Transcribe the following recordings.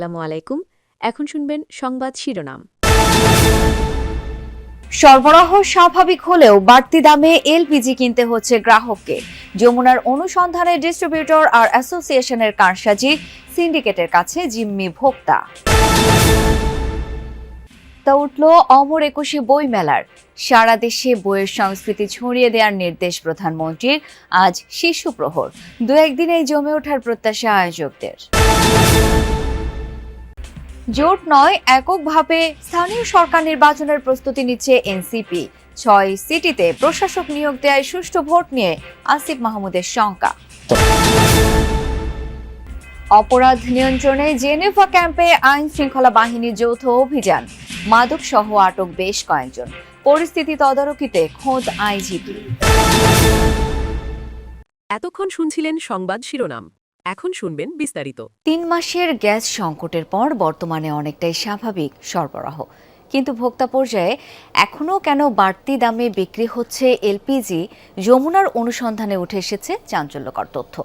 আসসালামু আলাইকুম। এখন শুনবেন সংবাদ শিরোনাম। সরবরাহ স্বাভাবিক হলেও বাড়তি দামে এলপিজি কিনতে হচ্ছে গ্রাহককে। যমুনার অনুসন্ধানে ডিস্ট্রিবিউটর আর অ্যাসোসিয়েশনের কারসাজি, সিন্ডিকেটের কাছে জিম্মি ভোক্তা। তা উঠল অমর একুশে বই মেলার। সারা দেশে বইয়ের সংস্কৃতি ছড়িয়ে দেওয়ার নির্দেশ প্রধানমন্ত্রীর। আজ শিশু প্রহর, দু একদিনেই জমে ওঠার প্রত্যাশা আয়োজকদের। জোট নয়, এককভাবে স্থানীয় সরকার নির্বাচনের প্রস্তুতি নিচ্ছে এনসিপি। ৬ সিটিতে প্রশাসক নিয়োগ দেয় সুষ্ঠু ভোট নিয়ে আসিফ মাহমুদের শঙ্কা। অপরাধ নিয়ন্ত্রণে জেনেভা ক্যাম্পে আইন শৃঙ্খলা বাহিনীর যৌথ অভিযান, মাদক সহ আটক বেশ কয়েকজন। পরিস্থিতি তদারকিতে খোদ আইজিপি। এতক্ষণ শুনছিলেন সংবাদ শিরোনাম, এখন শুনবেন বিস্তারিত। ৩ মাসের গ্যাস সংকটের পর বর্তমানে অনেকটাই স্বাভাবিক সরবরাহ, কিন্তু ভোক্তা পর্যায়ে এখনও কেন বাড়তি দামে বিক্রি হচ্ছে এলপিজি? যমুনার অনুসন্ধানে উঠে এসেছে চাঞ্চল্যকর তথ্য।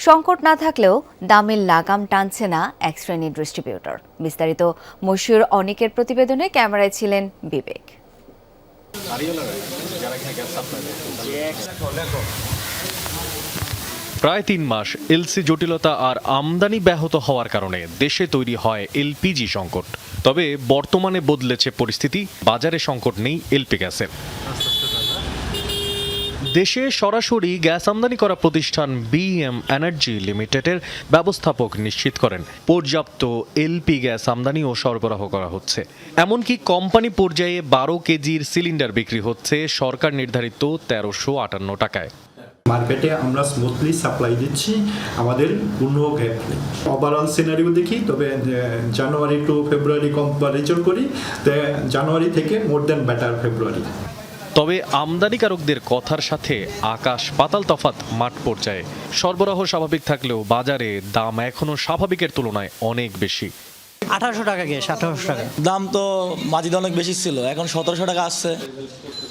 সংকট না থাকলেও দামের লাগাম টানছে না এক শ্রেণীর ডিস্ট্রিবিউটর। বিস্তারিত মশিউর অনিকের প্রতিবেদনে, ক্যামেরায় ছিলেন বিবেক। প্রায় ৩ মাস এলসি জটিলতা আর আমদানি ব্যাহত হওয়ার কারণে দেশে তৈরি হয় এলপিজি সংকট। তবে বর্তমানে বদলেছে পরিস্থিতি, বাজারে সংকট নেই এলপি গ্যাসের। দেশে সরাসরি গ্যাস আমদানি করা প্রতিষ্ঠান বিএম এনার্জি লিমিটেডের ব্যবস্থাপক নিশ্চিত করেন পর্যাপ্ত এলপি গ্যাস আমদানি ও সরবরাহ করা হচ্ছে। এমনকি কোম্পানি পর্যায়ে ১২ কেজির সিলিন্ডার বিক্রি হচ্ছে সরকার নির্ধারিত ১৩৫৮ টাকায়। মার্কেটে আমরা স্মুথলি সাপ্লাই দিচ্ছি আমাদের পূর্ণ গ্যাপে। ওভারঅল সিনারিও দেখি, তবে জানুয়ারি টু ফেব্রুয়ারি কম্পারিজন করি, তো জানুয়ারি থেকে মোর দেন বেটার ফেব্রুয়ারি। তবে আমদানিকারকদের কথার সাথে আকাশ পাতাল তফাৎ মাঠ পর্যায়ে। সরবরাহ স্বাভাবিক থাকলেও বাজারে দাম এখনও স্বাভাবিকের তুলনায় অনেক বেশি। ১৮০০ টাকা গ্যাস, ১৮০০ টাকা দাম তো মাঝিতে অনেক বেশি ছিল, এখন ১৭০০ টাকা আসছে।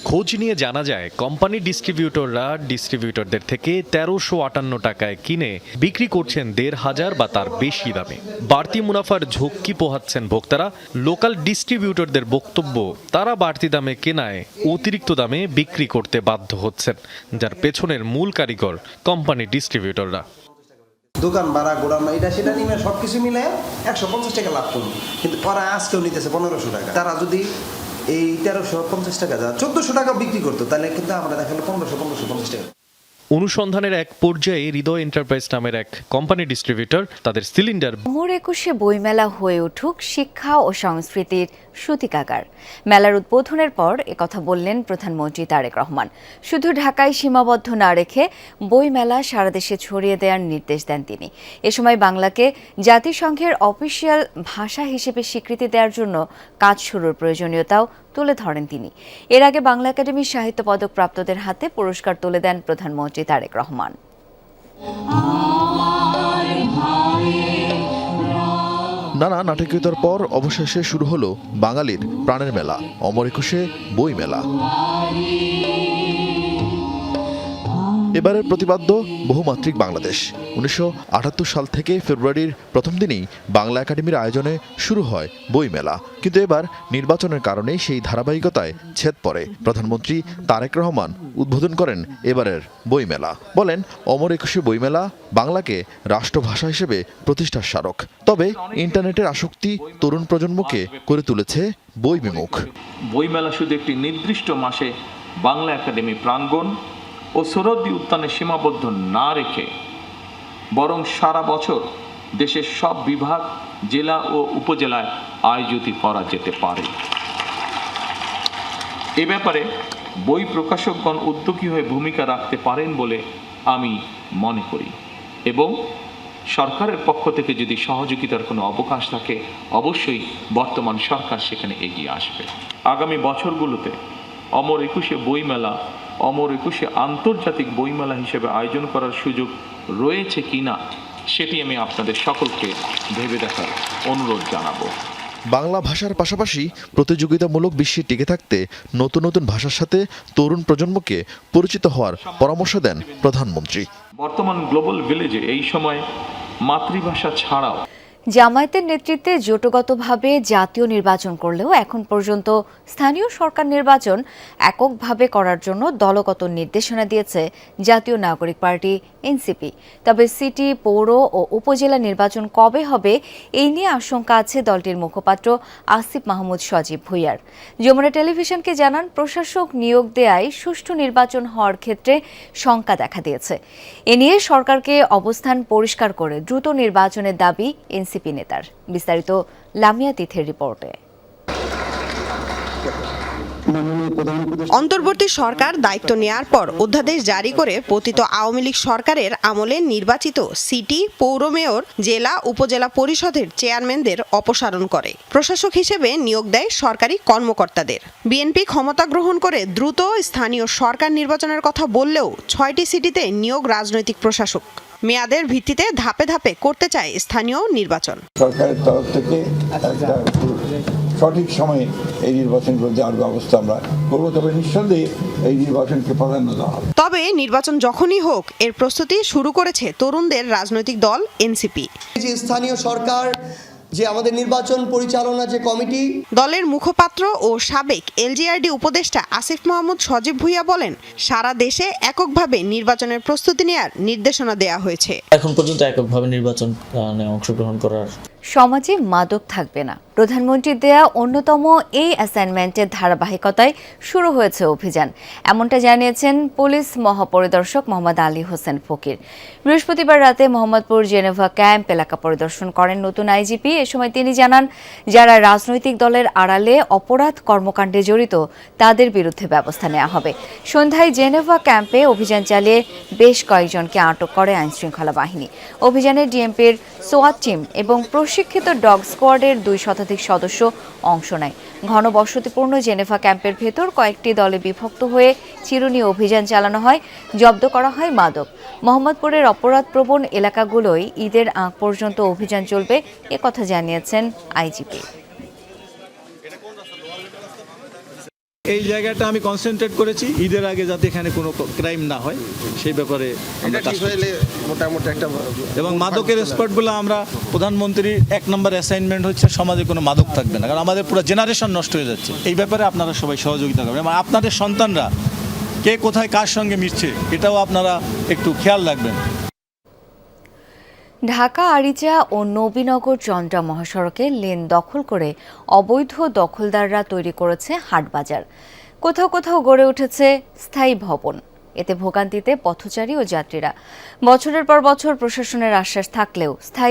খোঁজ নিয়ে জানা যায় কোম্পানি ডিস্ট্রিবিউটররা ডিস্ট্রিবিউটরদের থেকে ১৩৫৮ টাকায় কিনে বিক্রি করছেন ১৫০০ বা তার বেশি দামে। বাড়তি মুনাফার ঝক্কি পোহাচ্ছেন ভোক্তারা। লোকাল ডিস্ট্রিবিউটরদের বক্তব্য, তারা বাড়তি দামে কেনায় অতিরিক্ত দামে বিক্রি করতে বাধ্য হচ্ছেন, যার পেছনের মূল কারিগর কোম্পানি ডিস্ট্রিবিউটররা। দোকান ভাড়া, গোডাউন, এটা সেটা নিয়ে সবকিছু মিলে ১৫০ টাকা লাভ করুন, কিন্তু ওরা আজকেও নিতেছে ১৫০০ টাকা। তারা যদি এই ১৩৫০ টাকা যা ১৪০০ টাকা বিক্রি করতো, তাহলে কিন্তু আমরা দেখালো ১৫৫০ টাকা। অনুসন্ধানের এক পর্যায়ে হৃদয় এন্টারপ্রাইজ নামের এক কোম্পানি ডিস্ট্রিবিউটর তাদের সিলিন্ডার অমর একুশে বইমেলা হয়ে উঠুক শিক্ষা ও সংস্কৃতির সূতিকাগার। মেলার উদ্বোধনের পর একথা বললেন প্রধানমন্ত্রী তারেক রহমান। শুধু ঢাকায় সীমাবদ্ধ না রেখে বইমেলা সারা দেশে ছড়িয়ে দেওয়ার নির্দেশ দেন তিনি। এ সময় বাংলাকে জাতিসংঘের অফিসিয়াল ভাষা হিসেবে স্বীকৃতি দেওয়ার জন্য কাজ শুরুর প্রয়োজনীয়তাও তুলে ধরেন তিনি। এর আগে বাংলা একাডেমির সাহিত্য পদক প্রাপ্তদের হাতে পুরস্কার তুলে দেন প্রধানমন্ত্রী তারেক রহমান। নানা নাটকীয়তার পর অবশেষে শুরু হলো বাঙালির প্রাণের মেলা, অমর একুশে বই মেলা। এবারের প্রতিপাদ্য বহুমাত্রিক বাংলাদেশ। ১৯৭৮ সাল থেকে ফেব্রুয়ারির প্রথম দিনেই বাংলা একাডেমির আয়োজনে শুরু হয় বই মেলা, কিন্তু এবার নির্বাচনের কারণে সেই ধারাবাহিকতায় ছেদ পড়ে। প্রধানমন্ত্রী তারেক রহমান উদ্বোধন করেন এবারের বই মেলা। বলেন, অমর একুশে বইমেলা বাংলাকে রাষ্ট্রভাষা হিসেবে প্রতিষ্ঠার স্মারক। তবে ইন্টারনেটের আসক্তি তরুণ প্রজন্মকে করে তুলেছে বই বিমুখ। বইমেলা শুধু একটি নির্দিষ্ট মাসে বাংলা একাডেমি প্রাঙ্গণ ও সরোদ্দি উদ্যানে সীমাবদ্ধ না রেখে বরং সারা বছর দেশের সব বিভাগ, জেলা ও উপজেলায় আয়োজিত করা যেতে পারে। এ ব্যাপারে বই প্রকাশকগণ উদ্যোগী হয়ে ভূমিকা রাখতে পারেন বলে আমি মনে করি, এবং সরকারের পক্ষ থেকে যদি সহযোগিতার কোনো অবকাশ থাকে, অবশ্যই বর্তমান সরকার সেখানে এগিয়ে আসবে। আগামী বছরগুলোতে অমর একুশে বইমেলা অমর একুশে আন্তর্জাতিক বইমেলা হিসেবে আয়োজন করার সুযোগ রয়েছে কিনা সেটি আমি আপনাদের সকলকে ভেবে দেখার অনুরোধ জানাবো। বাংলা ভাষার পাশাপাশি প্রতিযোগিতামূলক বিশ্বে টিকে থাকতে নতুন নতুন ভাষার সাথে তরুণ প্রজন্মকে পরিচিত হওয়ার পরামর্শ দেন প্রধানমন্ত্রী। বর্তমান গ্লোবাল ভিলেজে এই সময় মাতৃভাষা ছাড়াও জামায়াতের নেতৃত্বে জোটগতভাবে জাতীয় নির্বাচন করলেও এখন পর্যন্ত স্থানীয় সরকার নির্বাচন এককভাবে করার জন্য দলগত নির্দেশনা দিয়েছে জাতীয় নাগরিক পার্টি এনসিপি। তবে সিটি, পৌর ও উপজেলা নির্বাচন কবে হবে এই নিয়ে আশঙ্কা আছে দলটির মুখপাত্র আসিফ মাহমুদ সজীব ভুঁইয়ার। যমুনা টেলিভিশনকে জানান, প্রশাসক নিয়োগ দেয়ায় সুষ্ঠু নির্বাচন হওয়ার ক্ষেত্রে শঙ্কা দেখা দিয়েছে। এ নিয়ে সরকারকে অবস্থান পরিষ্কার করে দ্রুত নির্বাচনের দাবি এনসিপি নেতার। বিস্তারিত লামিয়া তিথের রিপোর্টে। অন্তর্বর্তী সরকার দায়িত্ব নেয়ার পর অধ্যাদেশ জারি করে পতিত আওয়ামী লীগ সরকারের আমলে নির্বাচিত সিটি, পৌর মেয়র, জেলা, উপজেলা পরিষদের চেয়ারম্যানদের অপসারণ করে। প্রশাসক হিসেবে নিয়োগ দেয় সরকারি কর্মকর্তাদের। বিএনপি ক্ষমতা গ্রহণ করে দ্রুত স্থানীয় সরকার নির্বাচনের কথা বললেও 6টি সিটিতে নিয়োগ রাজনৈতিক প্রশাসক। মেয়াদের ভিত্তিতে ধাপে ধাপে করতে চায় স্থানীয় নির্বাচন। সরকারের তরফ থেকে সঠিক সময়ে এই নির্বাচনগুলো দেওয়ার ব্যবস্থা আমরা করবো, তবে নিঃসন্দেহে এই নির্বাচনকে প্রাধান্য দেওয়া হবে। তবে নির্বাচন যখনই হোক এর প্রস্তুতি শুরু করেছে তরুণদের রাজনৈতিক দল এনসিপি। যে স্থানীয় সরকার, যে আমাদের নির্বাচন পরিচালনা যে কমিটি, দলের মুখপাত্র ও সাবেক এলজিআরডি উপদেষ্টা আসিফ মাহমুদ সজীব ভুঁইয়া বলেন, সারা দেশে এককভাবে নির্বাচনের প্রস্তুতি নেয়ার নির্দেশনা দেয়া হয়েছে। এখন পর্যন্ত এককভাবে নির্বাচন অংশগ্রহণ করার সমাজে মাদক থাকবে না, প্রধানমন্ত্রীর দেয়া অন্যতম এই অ্যাসাইনমেন্টের ধারাবাহিকতায় শুরু হয়েছে অভিযান। এমনটা জানিয়েছেন পুলিশ মহাপরিদর্শক মোহাম্মদ আলী হোসেন ফকির। বৃহস্পতিবার রাতে মোহাম্মদপুর জেনেভা ক্যাম্প এলাকা পরিদর্শন করেন নতুন আইজিপি। এ সময় তিনি জানান, যারা রাজনৈতিক দলের আড়ালে অপরাধ কর্মকাণ্ডে জড়িত তাদের বিরুদ্ধে ব্যবস্থা নেওয়া হবে। সন্ধ্যায় জেনেভা ক্যাম্পে অভিযান চালিয়ে বেশ কয়েকজনকে আটক করে আইনশৃঙ্খলা বাহিনী। অভিযানে ডিএমপির সোয়াট টিম এবং প্রশিক্ষিত ডগ স্কোয়াডের 2 শতাধিক সদস্য অংশ নেয়। ঘনবসতিপূর্ণ জেনেভা ক্যাম্পের ভেতর কয়েকটি দলে বিভক্ত হয়ে চিরুনি অভিযান চালানো হয়, জব্দ করা হয় মাদক। মোহাম্মদপুরের অপরাধপ্রবণ এলাকাগুলোয় ঈদের আগ পর্যন্ত অভিযান চলবে, একথা জানিয়েছেন আইজিপি। এই জায়গাটা আমি কনসেন্ট্রেট করেছি ঈদের আগে যাতে এখানে কোনো ক্রাইম না হয় সেই ব্যাপারে মোটামুটি একটা এবং মাদকের স্পটগুলো আমরা প্রধানমন্ত্রীর 1 নম্বর অ্যাসাইনমেন্ট হচ্ছে সমাজে কোনো মাদক থাকবে না, কারণ আমাদের পুরো জেনারেশন নষ্ট হয়ে যাচ্ছে। এই ব্যাপারে আপনারা সবাই সহযোগিতা করবেন এবং আপনাদের সন্তানরা কে কোথায় কার সঙ্গে মিশছে এটাও আপনারা একটু খেয়াল রাখবেন। ঢাকা আরিচা ও নবীনগর চন্দ্রা মহাসড়কে লেন দখল করে অবৈধ দখলদাররা তৈরি করেছে হাটবাজার। কোথাও কোথাও গড়ে উঠেছে স্থায়ী ভবন। এতে ভোগান্তিতে পথচারী ও যাত্রীরা। বছরের পর বছর প্রশাসনের আশ্বাস থাকলেও স্থায়ী